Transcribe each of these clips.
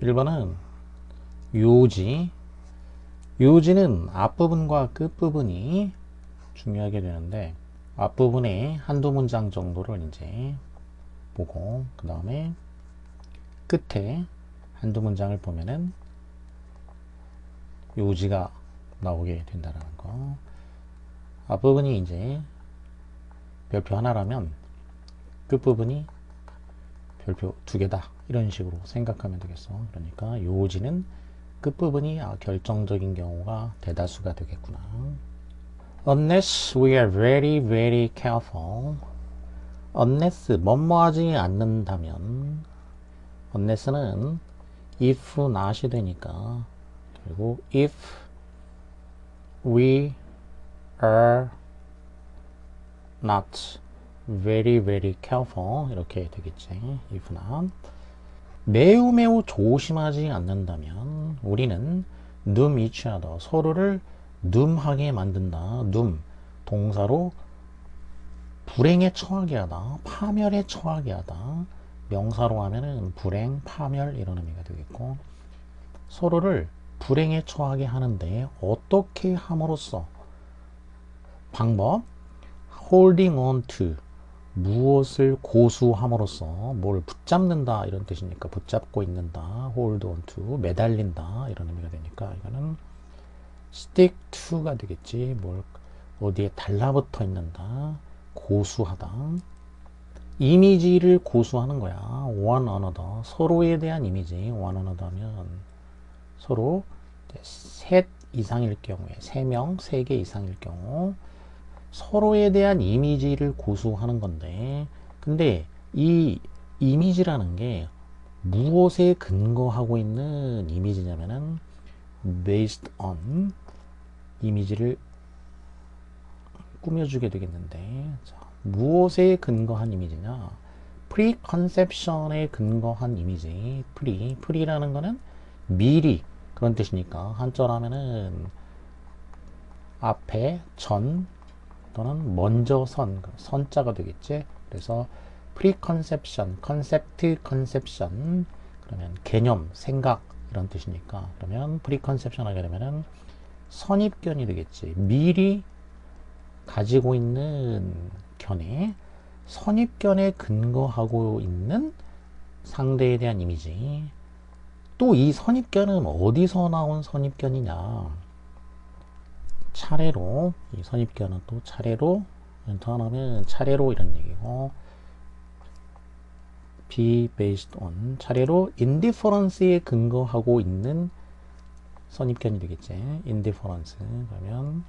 1번은 요지. 요지는 앞부분과 끝부분이 중요하게 되는데 앞부분에 한두 문장 정도를 이제 보고 그 다음에 끝에 한두 문장을 보면은 요지가 나오게 된다는 거. 앞부분이 이제 별표 하나라면 끝부분이 별표 두 개다. 이런 식으로 생각하면 되겠어. 그러니까 요지는 끝부분이 결정적인 경우가 대다수가 되겠구나. Unless we are very, very careful. Unless 뭐뭐하지 않는다면 unless는 if, not이 되니까 그리고 if we are not very, very careful 이렇게 되겠지. if not 매우 매우 조심하지 않는다면 우리는 doom each other 서로를 doom하게 만든다. doom 동사로 불행에 처하게 하다, 파멸에 처하게 하다. 명사로 하면은 불행, 파멸 이런 의미가 되겠고 서로를 불행에 처하게 하는데 어떻게 함으로써 방법 holding on to 무엇을 고수함으로써 뭘 붙잡는다 이런 뜻이니까 붙잡고 있는다 hold on to 매달린다 이런 의미가 되니까 이거는 stick to가 되겠지. 뭘 어디에 달라붙어 있는다 고수하다 이미지를 고수하는 거야. one another 서로에 대한 이미지 one another 하면 서로 셋 이상일 경우에 3명 3개 이상일 경우 서로에 대한 이미지를 고수하는 건데 근데 이 이미지라는 게 무엇에 근거하고 있는 이미지냐면은 based on 이미지를 꾸며주게 되겠는데 자, 무엇에 근거한 이미지냐 preconception에 근거한 이미지 pre라는 거는 미리 그런 뜻이니까 한자하면은 앞에 전 또는 먼저 선자가 되겠지. 그래서 preconception, conception 그러면 개념, 생각 이런 뜻이니까 그러면 preconception 하게 되면은 선입견이 되겠지. 미리 가지고 있는 견해, 선입견에 근거하고 있는 상대에 대한 이미지. 또 이 선입견은 어디서 나온 선입견이냐? 차례로 이 선입견은 또 차례로 더 하나면 차례로 이런 얘기고 be based on 차례로 indifference에 근거하고 있는 선입견이 되겠지. indifference 그러면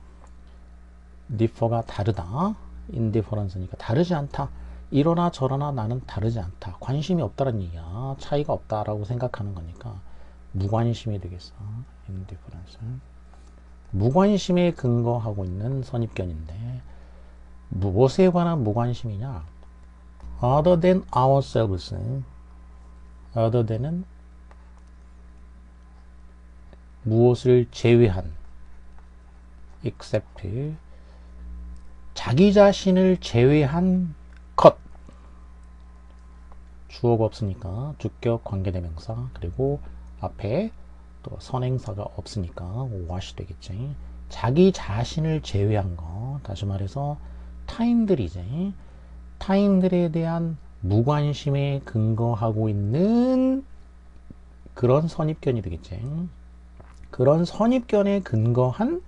differ가 다르다 indifference니까 다르지 않다 이러나 저러나 나는 다르지 않다 관심이 없다는 얘기야. 차이가 없다라고 생각하는 거니까 무관심이 되겠어. indifference 무관심에 근거하고 있는 선입견인데 무엇에 관한 무관심이냐? other than ourselves other than은 무엇을 제외한 except 자기 자신을 제외한 것 주어가 없으니까 주격 관계대명사 그리고 앞에 또 선행사가 없으니까 what이 되겠지. 자기 자신을 제외한 거 다시 말해서 타인들이지. 타인들에 대한 무관심에 근거하고 있는 그런 선입견이 되겠지. 그런 선입견에 근거한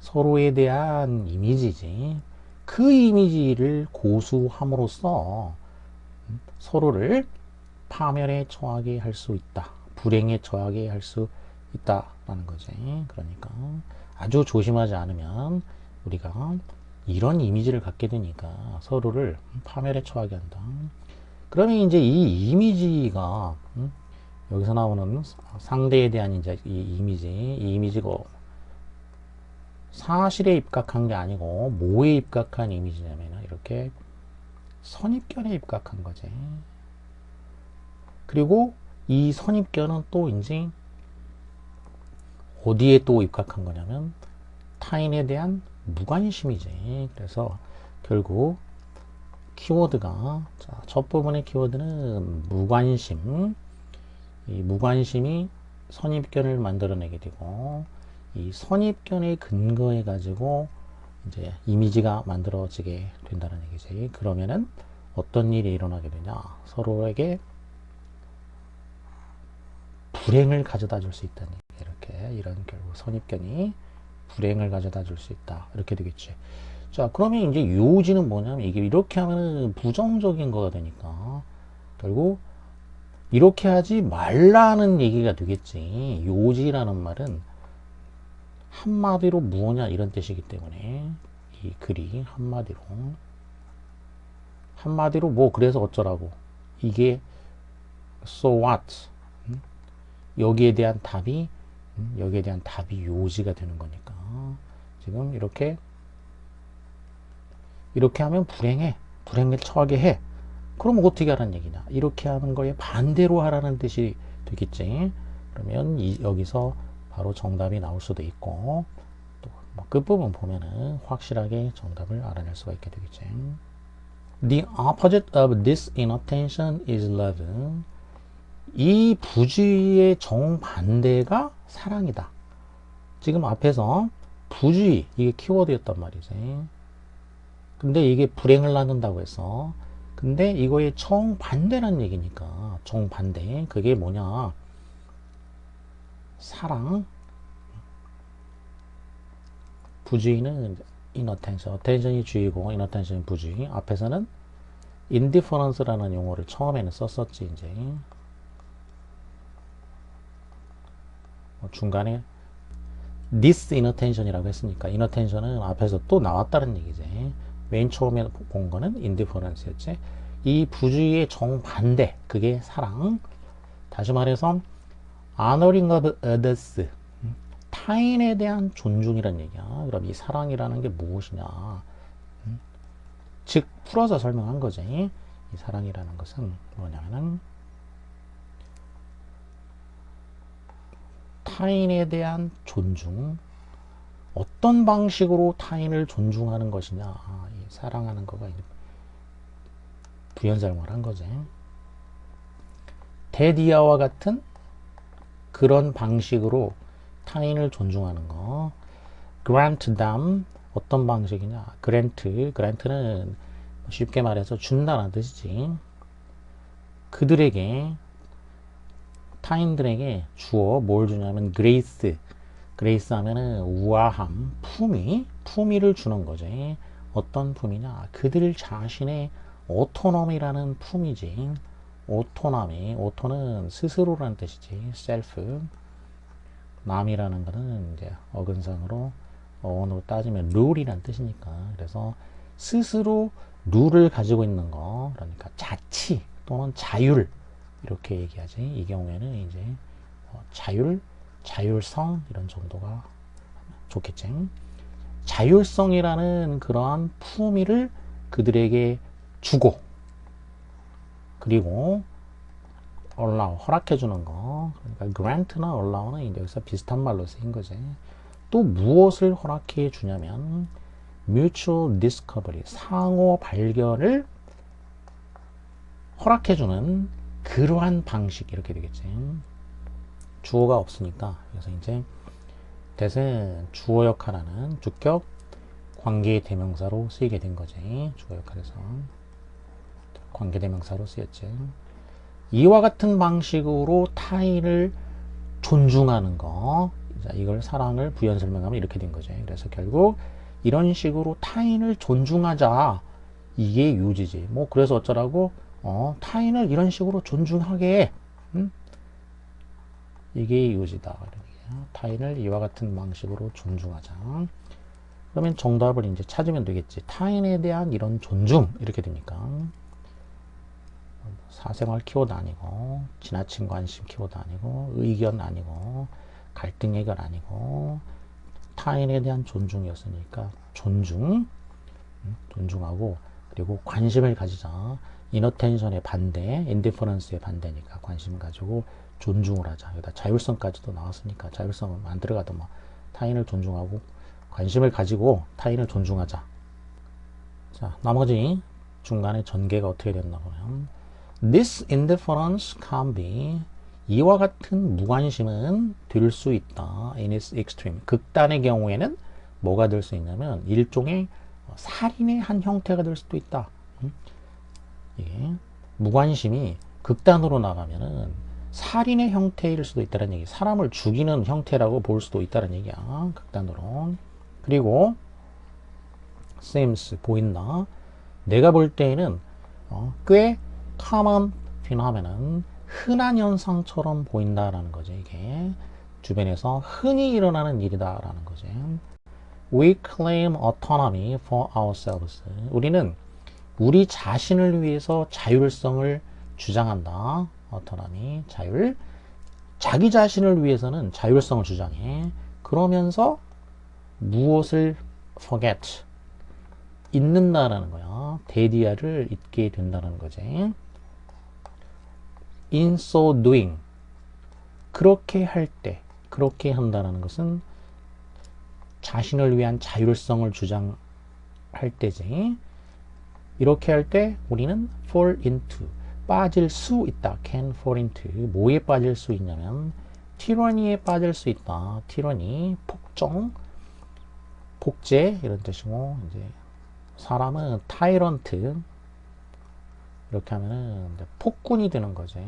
서로에 대한 이미지지. 그 이미지를 고수함으로써 서로를 파멸에 처하게 할 수 있다. 불행에 처하게 할 수 있다라는 거지. 그러니까 아주 조심하지 않으면 우리가 이런 이미지를 갖게 되니까 서로를 파멸에 처하게 한다. 그러면 이제 이 이미지가 여기서 나오는 상대에 대한 이제 이 이미지가 사실에 입각한 게 아니고 뭐에 입각한 이미지냐면 이렇게 선입견에 입각한 거지. 그리고 이 선입견은 또 이제 어디에 또 입각한 거냐면 타인에 대한 무관심이지. 그래서 결국 키워드가 자, 첫 부분의 키워드는 무관심 이 무관심이 선입견을 만들어내게 되고 이 선입견에 근거해 가지고 이제 이미지가 만들어지게 된다는 얘기지. 그러면은 어떤 일이 일어나게 되냐? 서로에게 불행을 가져다 줄 수 있다는 얘기. 이렇게 이런 결국 선입견이 불행을 가져다 줄 수 있다. 이렇게 되겠지. 자, 그러면 이제 요지는 뭐냐면 이게 이렇게 하면은 부정적인 거가 되니까 결국 이렇게 하지 말라는 얘기가 되겠지. 요지라는 말은 한마디로 무엇냐 이런 뜻이기 때문에 이 글이 한마디로 뭐 그래서 어쩌라고 이게 so what 여기에 대한 답이 요지가 되는 거니까 지금 이렇게 하면 불행에 처하게 해. 그럼 어떻게 하라는 얘기냐? 이렇게 하는 거에 반대로 하라는 뜻이 되겠지. 그러면 여기서 바로 정답이 나올 수도 있고 또 뭐 끝부분 보면은 확실하게 정답을 알아낼 수가 있게 되겠지. The opposite of this inattention is love. 이 부주의의 정반대가 사랑이다. 지금 앞에서 부주의 이게 키워드였단 말이지. 근데 이게 불행을 낳는다고 해서 근데 이거의 정반대란 얘기니까 정반대 그게 뭐냐 사랑 부주의는 inattention attention이 주의고 inattention이 부주의 앞에서는 indifference라는 용어를 처음에는 썼었지 이제 중간에 disinattention이라고 했으니까 inattention은 앞에서 또 나왔다는 얘기지. 맨 처음에 본 거는 indifference였지. 이 부주의의 정반대 그게 사랑. 다시 말해서 honoring of others 타인에 대한 존중이란 얘기야. 그럼 이 사랑이라는 게 무엇이냐? 즉 풀어서 설명한 거지. 이 사랑이라는 것은 뭐냐면은 타인에 대한 존중. 어떤 방식으로 타인을 존중하는 것이냐. 이 사랑하는 거가 부연설명을 한 거지. 대디아와 같은 그런 방식으로 타인을 존중하는 거. grant them 어떤 방식이냐. grant는 쉽게 말해서 준다는 뜻이지. 그들에게 타인들에게 주어 뭘 주냐면 grace 하면은 우아함, 품위를 주는 거지. 어떤 품이냐? 그들 자신의 autonomy라는 품이지. 오토는 스스로라는 뜻이지. self. 남이라는 거는 이제 어근상으로 어원으로 따지면 룰이라는 뜻이니까. 그래서 스스로 룰을 가지고 있는 거. 그러니까 자치 또는 자율 이렇게 얘기하지. 이 경우에는 이제 자율성 이런 정도가 좋겠지. 자율성이라는 그러한 품위를 그들에게 주고 그리고 허락해 주는 거. 그러니까 grant나 allow는 이제 여기서 비슷한 말로 쓰인 거지. 또 무엇을 허락해 주냐면 mutual discovery 상호 발견을 허락해 주는 그러한 방식 이렇게 되겠지. 주어가 없으니까 그래서 이제 that은 주어 역할하는 주격 관계 대명사로 쓰이게 된 거지. 주어 역할에서 관계 대명사로 쓰였지. 이와 같은 방식으로 타인을 존중하는 거. 이걸 사랑을 부연 설명하면 이렇게 된 거지. 그래서 결국 이런 식으로 타인을 존중하자. 이게 요지지. 뭐 그래서 어쩌라고 타인을 이런 식으로 존중하게 해. 이게 요지다. 타인을 이와 같은 방식으로 존중하자. 그러면 정답을 이제 찾으면 되겠지. 타인에 대한 이런 존중 이렇게 되니까 사생활 키워드 아니고 지나친 관심 키워드 아니고 의견 아니고 갈등 해결 아니고 타인에 대한 존중이었으니까 존중하고 그리고 관심을 가지자. 인어텐션의 반대, 인디퍼런스의 반대니까 관심 가지고 존중을 하자. 여기다 자율성까지도 나왔으니까 자율성은 안 들어가도 뭐 타인을 존중하고 관심을 가지고 타인을 존중하자. 자, 나머지 중간에 전개가 어떻게 됐나 보면 This indifference can be 이와 같은 무관심은 될 수 있다. in its extreme. 극단의 경우에는 뭐가 될 수 있냐면 일종의 살인의 한 형태가 될 수도 있다. 예. 무관심이 극단으로 나가면은 살인의 형태일 수도 있다는 얘기. 사람을 죽이는 형태라고 볼 수도 있다는 얘기야. 극단으로. 그리고 seems 보인다. 내가 볼 때에는 꽤 common phenomenon 흔한 현상처럼 보인다라는 거죠. 이게 주변에서 흔히 일어나는 일이다라는 거죠. We claim autonomy for ourselves. 우리는 우리 자신을 위해서 자율성을 주장한다. autonomy, 자율. 자기 자신을 위해서는 자율성을 주장해. 그러면서 무엇을 forget, 잊는다라는 거야. 데디아를 잊게 된다는 거지. In so doing, 그렇게 할 때, 그렇게 한다는 것은 자신을 위한 자율성을 주장할 때지. 이렇게 할 때 우리는 fall into, 빠질 수 있다. can fall into, 뭐에 빠질 수 있냐면 tyranny에 빠질 수 있다. tyranny, 폭정, 복제 이런 뜻이고, 이제 사람은 tyrant, 이렇게 하면은 폭군이 되는 거지.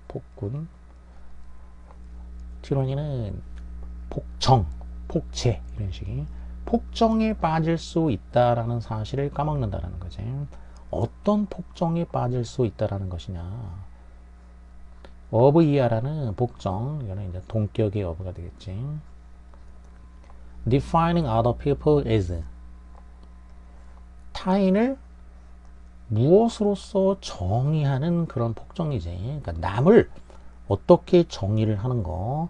폭군. tyranny는 폭정, 폭제 이런 식이. 폭정에 빠질 수 있다라는 사실을 까먹는다라는 거지. 어떤 폭정에 빠질 수 있다라는 것이냐. of 이하라는 복정, 이거는 이제 동격의 of가 되겠지. defining other people as, 타인을 무엇으로서 정의하는 그런 폭정이지. 그러니까 남을 어떻게 정의를 하는 거.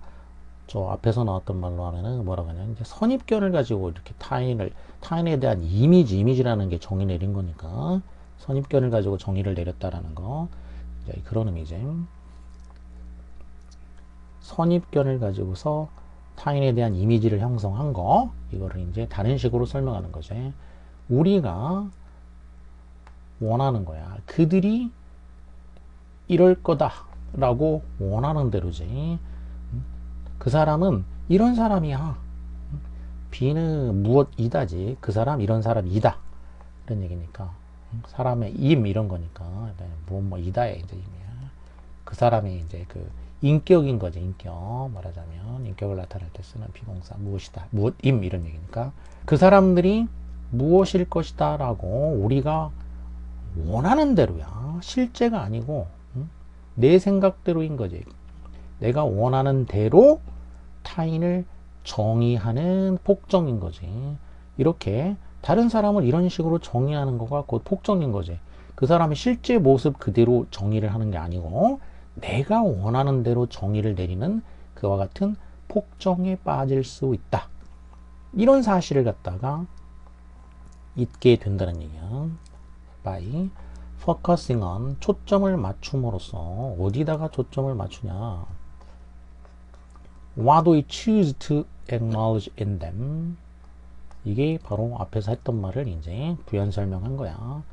저 앞에서 나왔던 말로 하면은 뭐라고 하냐, 이제 선입견을 가지고 이렇게 타인에 대한 이미지라는 게 정의 내린 거니까 선입견을 가지고 정의를 내렸다라는 거. 이제 그런 의미지. 선입견을 가지고서 타인에 대한 이미지를 형성한 거, 이거를 이제 다른 식으로 설명하는 거지. 우리가 원하는 거야. 그들이 이럴 거다라고 원하는 대로지. 그 사람은 이런 사람이야. B는 무엇이다지. 그 사람 이런 사람이다. 이런 얘기니까. 사람의 임 이런 거니까. 뭐 이다의 이제 임이야. 그 사람의 이제 그 인격인 거지. 인격. 말하자면 인격을 나타낼 때 쓰는 비동사 무엇이다. 무엇임 이런 얘기니까. 그 사람들이 무엇일 것이다 라고 우리가 원하는 대로야. 실제가 아니고 내 생각대로인 거지. 내가 원하는 대로 타인을 정의하는 폭정인 거지. 이렇게 다른 사람을 이런 식으로 정의하는 거가 곧 폭정인 거지. 그 사람의 실제 모습 그대로 정의를 하는 게 아니고 내가 원하는 대로 정의를 내리는 그와 같은 폭정에 빠질 수 있다. 이런 사실을 갖다가 잊게 된다는 얘기야. by focusing on, 초점을 맞춤으로써. 어디다가 초점을 맞추냐. What we choose to acknowledge in them. 이게 바로 앞에서 했던 말을 이제 부연 설명한 거야.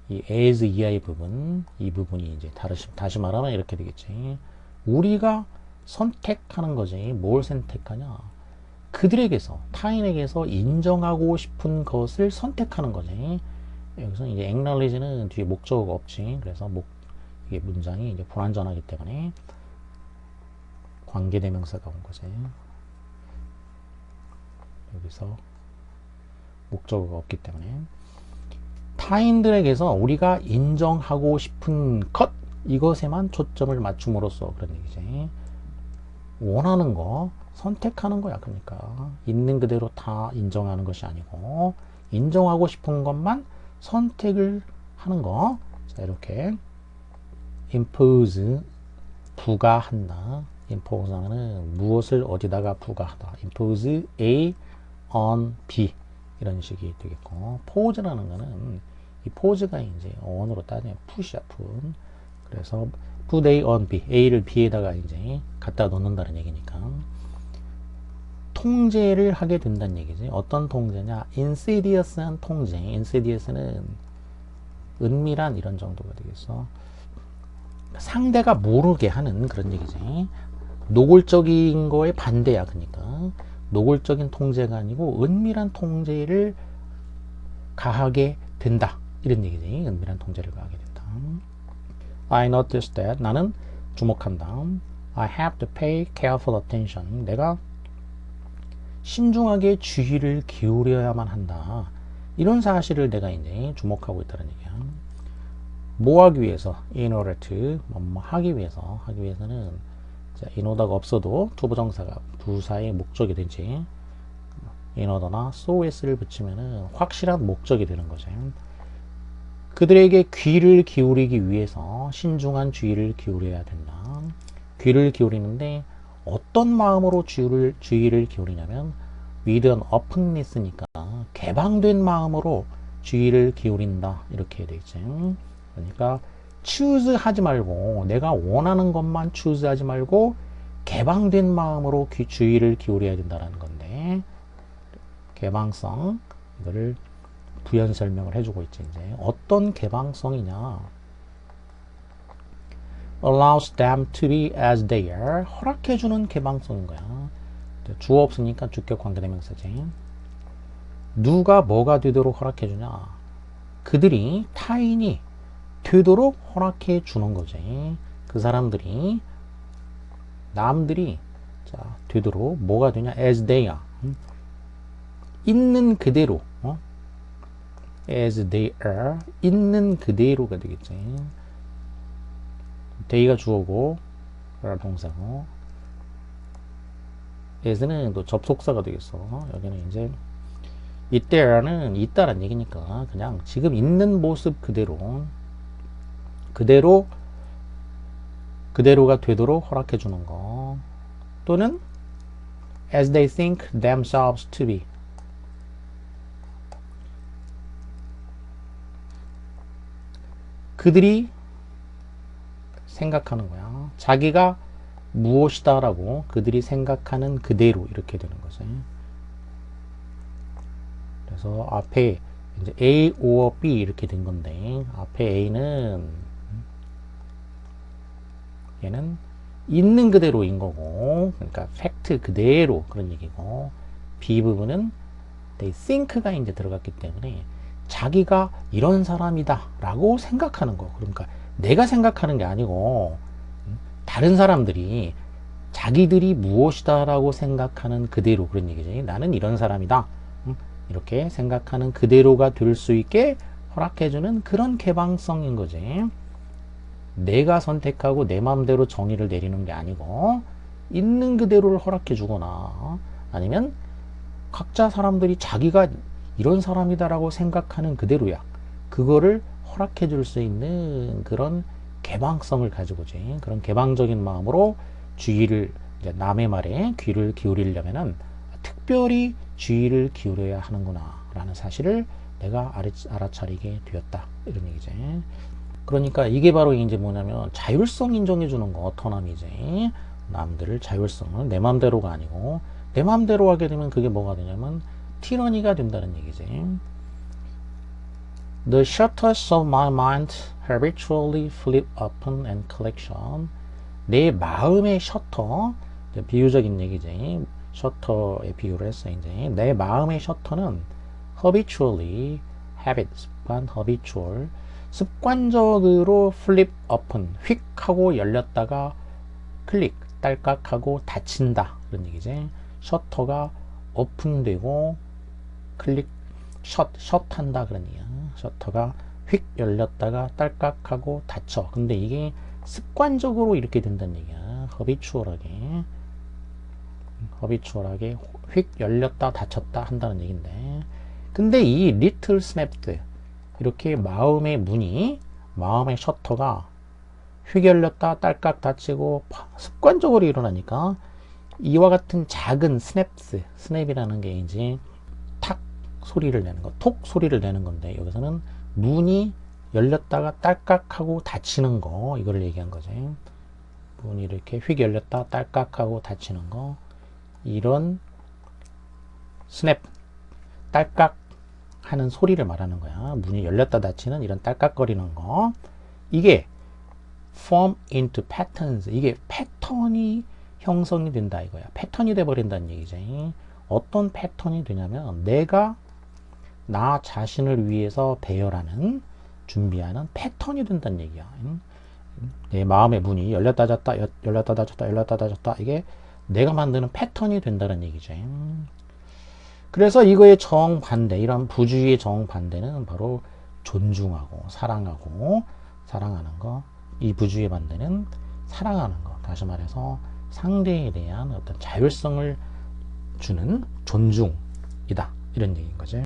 이 as 이하의 부분, 이 부분이 이제 다시 말하면 이렇게 되겠지. 우리가 선택하는 거지. 뭘 선택하냐. 그들에게서, 타인에게서 인정하고 싶은 것을 선택하는 거지. 여기서 이제 acknowledge는 뒤에 목적어가 없지. 그래서 이게 문장이 이제 불완전하기 때문에 관계대명사가 온 거지. 여기서 목적어가 없기 때문에 타인들에게서 우리가 인정하고 싶은 것, 이것에만 초점을 맞춤으로써 그런 얘기지. 원하는 거 선택하는 거야. 그러니까 있는 그대로 다 인정하는 것이 아니고 인정하고 싶은 것만 선택을 하는 거. 자, 이렇게 impose, 부과한다. impose 하면은 무엇을 어디다가 부과하다. impose A on B 이런 식이 되겠고, pose라는 거는 이 pose가 이제 on으로 따지면 push야, put. 그래서 put A on B, A를 B에다가 이제 갖다 놓는다는 얘기니까 통제를 하게 된다는 얘기지. 어떤 통제냐? insidious한 통제. insidious는 은밀한 이런 정도가 되겠어. 상대가 모르게 하는 그런 얘기지. 노골적인 거에 반대야. 그러니까 노골적인 통제가 아니고 은밀한 통제를 가하게 된다. 이런 얘기지. 은밀한 통제를 가하게 된다. I noticed that. 나는 주목한다. I have to pay careful attention. 내가 신중하게 주의를 기울여야만 한다. 이런 사실을 내가 이제 주목하고 있다는 얘기야. 뭐 하기 위해서? In order to. 뭐 하기 위해서. 하기 위해서는 자, in order가 없어도 투부정사가 부사의 목적이 되지. in order나 so s를 붙이면은 확실한 목적이 되는 거지. 그들에게 귀를 기울이기 위해서 신중한 주의를 기울여야 된다. 귀를 기울이는데 어떤 마음으로 주의를 기울이냐면 with an openness니까 개방된 마음으로 주의를 기울인다. 이렇게 되겠지. 그러니까 choose 하지 말고 내가 원하는 것만 choose 하지 말고 개방된 마음으로 주의를 기울여야 된다는 건데 개방성 이거를 부연 설명을 해주고 있지. 이제 어떤 개방성이냐? allows them to be as they are. 허락해주는 개방성인 거야. 주어 없으니까 주격 관계대명사지. 누가 뭐가 되도록 허락해주냐? 그들이 타인이 되도록 허락해 주는 거지. 그 사람들이 남들이 자 되도록 뭐가 되냐? as they are. 있는 그대로. as they are. 있는 그대로가 되겠지. they가 주어고 동사고 as는 또 접속사가 되겠어. 여기는 이제 이때는 있다란 얘기니까 그냥 지금 있는 모습 그대로가 되도록 허락해 주는 거. 또는 as they think themselves to be. 그들이 생각하는 거야. 자기가 무엇이다라고 그들이 생각하는 그대로 이렇게 되는 거지. 그래서 앞에 이제 A or B 이렇게 된 건데 앞에 A는 얘는 있는 그대로인 거고 그러니까 팩트 그대로 그런 얘기고 B 부분은 they think가 이제 들어갔기 때문에 자기가 이런 사람이다 라고 생각하는 거. 그러니까 내가 생각하는 게 아니고 다른 사람들이 자기들이 무엇이다 라고 생각하는 그대로 그런 얘기지. 나는 이런 사람이다 이렇게 생각하는 그대로가 될 수 있게 허락해주는 그런 개방성인 거지. 내가 선택하고 내 마음대로 정의를 내리는 게 아니고 있는 그대로를 허락해 주거나 아니면 각자 사람들이 자기가 이런 사람이다 라고 생각하는 그대로야. 그거를 허락해 줄 수 있는 그런 개방성을 가지고지. 그런 개방적인 마음으로 주의를 이제 남의 말에 귀를 기울이려면은 특별히 주의를 기울여야 하는구나 라는 사실을 내가 알아차리게 되었다. 이런 얘기지. 그러니까 이게 바로 이제 뭐냐면 자율성 인정해 주는 거. 어토너미지. 남들을 자율성을 내 맘대로가 아니고 내 맘대로 하게 되면 그게 뭐가 되냐면 티러니가 된다는 얘기지. The shutters of my mind habitually flip open and collection. 내 마음의 셔터, 비유적인 얘기지. 셔터에 비유를 했어. 이제 내 마음의 셔터는 habitually, habit, 습관, habitual, 습관적으로 flip open, 휙 하고 열렸다가 클릭, 딸깍하고 닫힌다. 그런 얘기지. 셔터가 오픈되고 클릭, 셧한다. 그런 얘기야. 셔터가 휙 열렸다가 딸깍하고 닫혀. 근데 이게 습관적으로 이렇게 된다는 얘기야. 허비추얼하게 휙 열렸다 닫혔다 한다는 얘긴데 근데 이 little snapped 이렇게 마음의 문이 마음의 셔터가 휙 열렸다 딸깍 닫히고 습관적으로 일어나니까 이와 같은 작은 스냅이라는 게 이제 탁 소리를 내는 거, 톡 소리를 내는 건데 여기서는 문이 열렸다가 딸깍하고 닫히는 거 이거를 얘기한 거지. 문이 이렇게 휙 열렸다 딸깍하고 닫히는 거 이런 스냅 딸깍 하는 소리를 말하는 거야. 문이 열렸다 닫히는 이런 딸깍거리는 거 이게 form into patterns. 이게 패턴이 형성이 된다 이거야. 패턴이 돼버린다는 얘기지. 어떤 패턴이 되냐면 내가 나 자신을 위해서 배열하는 준비하는 패턴이 된다는 얘기야. 내 마음의 문이 열렸다 닫았다 열렸다 닫았다 열렸다 닫았다 이게 내가 만드는 패턴이 된다는 얘기지. 그래서 이거의 정반대, 이런 부주의의 정반대는 바로 존중하고 사랑하고 사랑하는 거. 이 부주의의 반대는 사랑하는 거. 다시 말해서 상대에 대한 어떤 자율성을 주는 존중이다. 이런 얘기인 거지.